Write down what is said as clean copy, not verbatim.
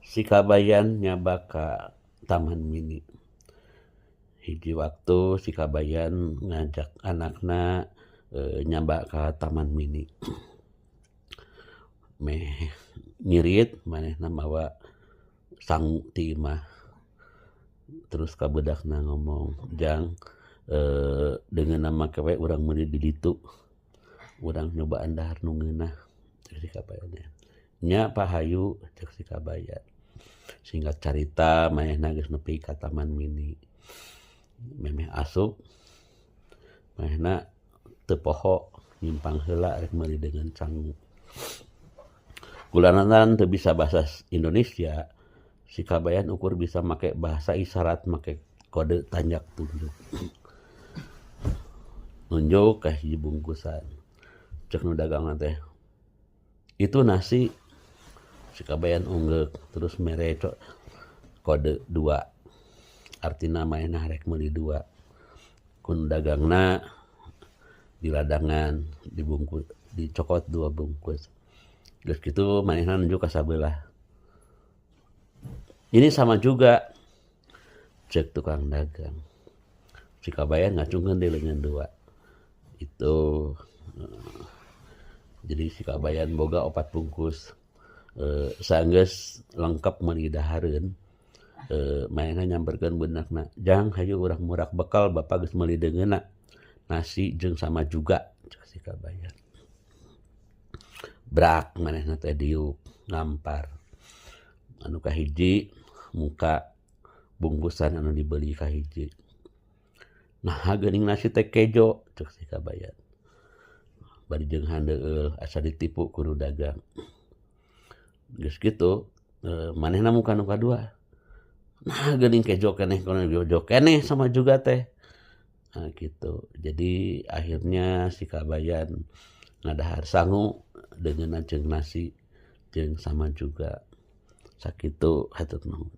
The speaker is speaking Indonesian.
Si Kabayan nyaba ka Taman Mini. Hiji waktu si Kabayan ngajak anakna nyaba ka Taman Mini. Meh ngirit manehna mawa sangu ti imah. Terus ka budakna ngomong, "Jang, dengan nama kewe urang meuli di ditu. Urang nyobaan dahar nu ngeunah." Cek si Kabayan. "Nya pahayu," cek si Kabayan. Singkat carita manehna geus nepi ka Taman Mini. Memeh asup manehna teu poho nyimpang heula rek meuli dengan sangu. Kulantaran teu bisa bahasa Indonesia, si Kabayan ukur bisa make bahasa isyarat, make kode tanjak tunjuk. Nunjuk ka hiji bungkusan. Cek nu dagang teh, "Itu nasi." Si Kabayan unggek terus mere kode 2. Artina manehna rek meuli 2. Kun dagangna di ladangan dibungkus dicokot 2 bungkus. Geus kitu manehna nunjuk ka sabelah. "Ini sama juga," cek tukang dagang. Si Kabayan ngacungkeun deui leungeun 2. Itu jadi si Kabayan boga 4 bungkus. Saenggeus lengkap meuli dahareun, manehna nyamperkeun beunakna, "Jang hayu urang murak bekal bapa geus meuli deungeunna. Nasi jeung sama juga," cek si Kabayan. Brak manehna teh diuk ngampar. Anu kahiji muka bungkusan anu dibeli kahiji. "Naha geuning nasi teh kejo," cek si Kabayan. Bari jeung handeueul asa ditipu ku nu dagang. Geus kitu manehna muka nu kadua. "Naha geuning kejo keneh kono kejo keneh sama juga teh." Nah gitu. Jadi akhirnya si Kabayan ngadahar sangu deungeunna jeung nasi jeung sama juga. Sakitu hatur nuhun.